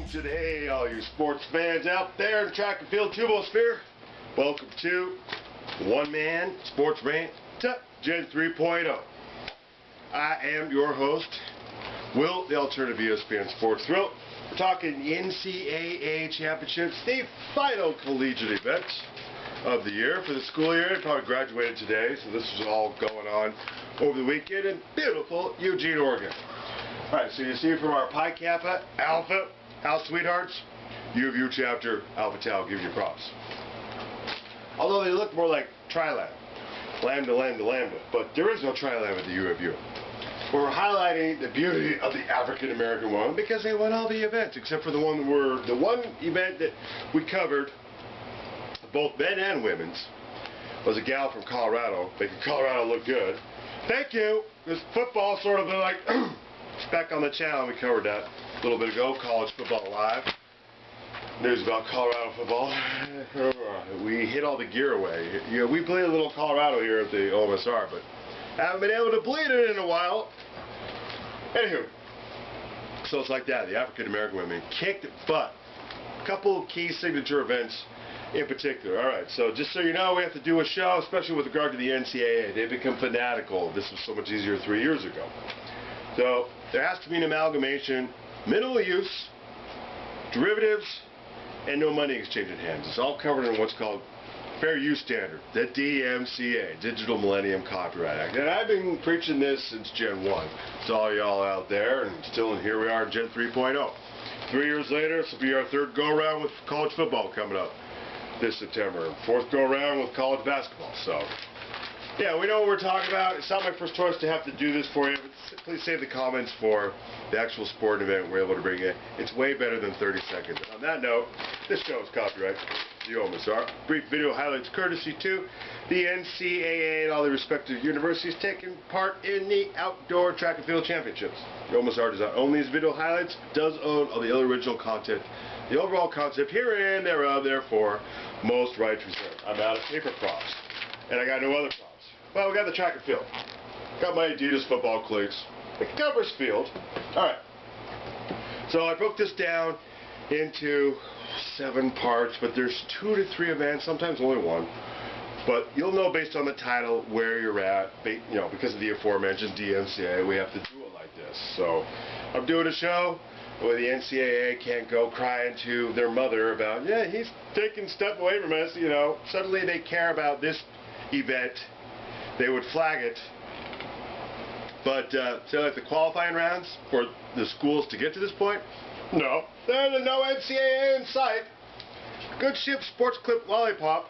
welcome today, all you sports fans out there in the track and field tubosphere. Welcome to One Man Sports Rant Gen 3.0. I am your host, Will, the alternative ESPN Sports Thrill. We're talking NCAA championships, the final collegiate event of the year for the school year. Probably graduated today, so this is all going on over the weekend in beautiful Eugene, Oregon. Alright, so you see from our Pi Kappa Alpha sweethearts, U of U chapter Alpha Tau, give you props. Although they look more like Tri-Lambda, Lambda, Lambda, Lambda, but there is no Tri-Lambda at the U of U. We're highlighting the beauty of the African American woman because they won all the events except for the one event that we covered, both men and women's, was a gal from Colorado making Colorado look good. Thank you. This football sort of like it's back on the channel. We covered that a little bit ago. College Football Live. News about Colorado football. We hid all the gear away. You know, we played a little Colorado here at the OMSR, but haven't been able to bleed it in a while. Anywho, so it's like that. The African American women kicked butt. A couple of key signature events in particular. Alright, so just so you know, we have to do a show, especially with regard to the NCAA. They've become fanatical. This was so much easier 3 years ago. So there has to be an amalgamation, minimal use, derivatives, and no money exchange in hands. It's all covered in what's called Fair Use Standard, the DMCA, Digital Millennium Copyright Act. And I've been preaching this since Gen 1. So all y'all out there, and still here we are in Gen 3.0. 3 years later, this will be our third go-around with college football coming up this September. Fourth go-around with college basketball. So, yeah, we know what we're talking about. It's not my first choice to have to do this for you, but please save the comments for the actual sporting event we're able to bring in. It's way better than 30 seconds. On that note, this show is copyright the OMSR. Brief video highlights courtesy to the NCAA and all the respective universities taking part in the outdoor track and field championships. The OMSR does not own these video highlights, does own all the other original content. The overall concept herein thereof, therefore, most rights reserved. I'm out of paper props, and I got no other props. Well, we got the track and field. Got my Adidas football cleats. It covers field. Alright. So I broke this down into 7 parts, but there's 2 to 3 events, sometimes only 1. But you'll know based on the title where you're at, you know, because of the aforementioned DMCA, we have to do it like this. So I'm doing a show where the NCAA can't go crying to their mother about, yeah, he's taking stuff away from us, you know. Suddenly they care about this event. They would flag it. But, so like the qualifying rounds for the schools to get to this point, no. There's no NCAA in sight. Good ship Sports Clip Lollipop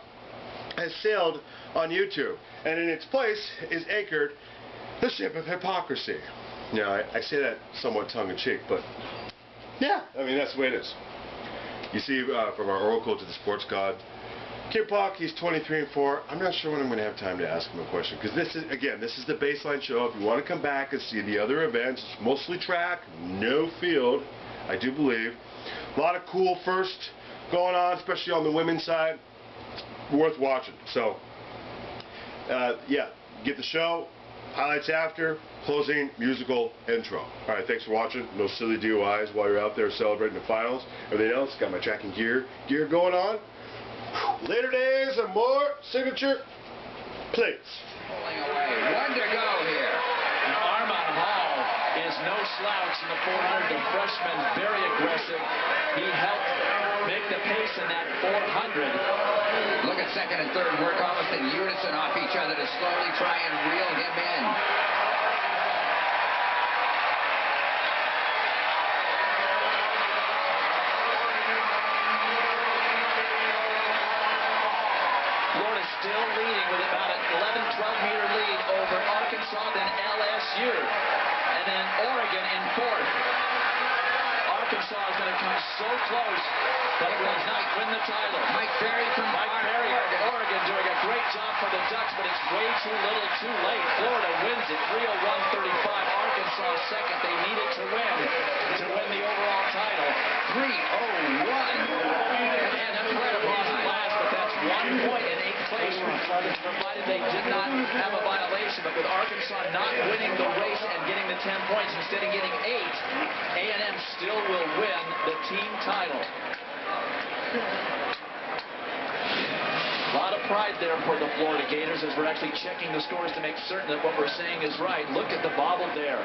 has sailed on YouTube. And in its place is anchored the ship of hypocrisy. Yeah, I say that somewhat tongue-in-cheek, but yeah, I mean, that's the way it is. You see from our oracle to the sports god, Kid Puck, he's 23 and 4. I'm not sure when I'm going to have time to ask him a question, because this is, again, this is the baseline show. If you want to come back and see the other events, it's mostly track, no field, I do believe. A lot of cool first going on, especially on the women's side. Worth watching. So, yeah, get the show, highlights after, closing musical intro. Alright, thanks for watching. No silly DUIs while you're out there celebrating the finals. Everything else, got my tracking gear going on. Later days and more signature plates. Pulling away. 1 to go here. And Armand Hall is no slouch in the 400. The freshman, very aggressive. He helped make the pace in that 400. Look at second and third work almost in unison off each other to slowly try and reel him in. Still leading with about an 11-12 meter lead over Arkansas, then LSU, and then Oregon in 4th. Arkansas is going to come so close, but it will not win the title. Mike Berry from Oregon doing a great job for the Ducks, but it's way too little too late. Florida wins it, 301-35. Arkansas second. They needed to win the overall title. 301. And Florida lost last, but that's 1 point in 8th place from provided they did not have a violation. But with Arkansas not winning the race and getting the 10 points instead of getting 8, A&M still will win the team title. A lot of pride there for the Florida Gators as we're actually checking the scores to make certain that what we're saying is right. Look at the bobble there.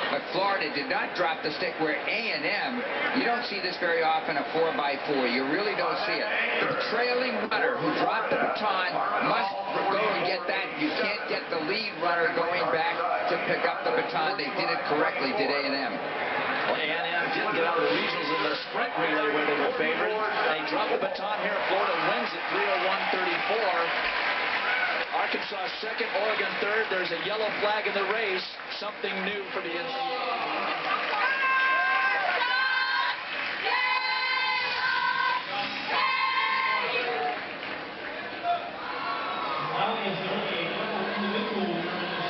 But Florida did not drop the stick, where A&M, you don't see this very often, a 4x4. You really don't see it. The trailing runner who dropped the baton must go and get that. You can't get the lead runner going back to pick up the baton. They did it correctly, did A&M. Well, A&M didn't get out of the regionals in the sprint relay where they were favored. They dropped the baton here. Florida wins it 301-34. Arkansas second, Oregon third. There's a yellow flag in the race. Something new for the NCAA.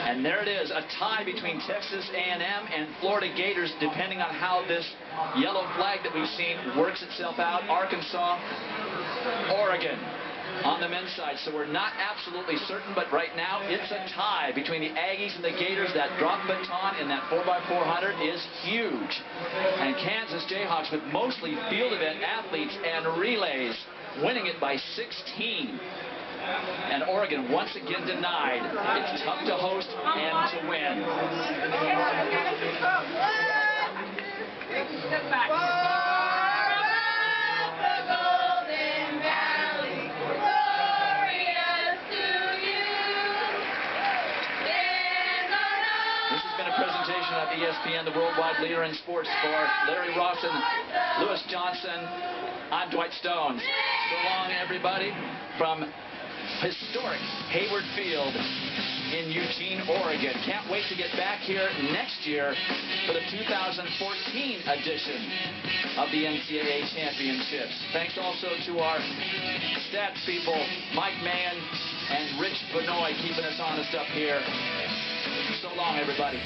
And there it is, a tie between Texas A&M and Florida Gators, depending on how this yellow flag that we've seen works itself out. Arkansas, Oregon on the men's side. So we're not absolutely certain, but right now it's a tie between the Aggies and the Gators. That drop baton in that 4x400 is huge. And Kansas Jayhawks, with mostly field event athletes and relays, winning it by 16. And Oregon once again denied. It's tough to host and to win. Presentation of ESPN, the worldwide leader in sports. For Larry Ross and Lewis Johnson, I'm Dwight Stone. So long, everybody, from historic Hayward Field in Eugene, Oregon. Can't wait to get back here next year for the 2014 edition of the NCAA Championships. Thanks also to our stats people, Mike Mann and Rich Benoit, keeping us honest up here. So long, everybody.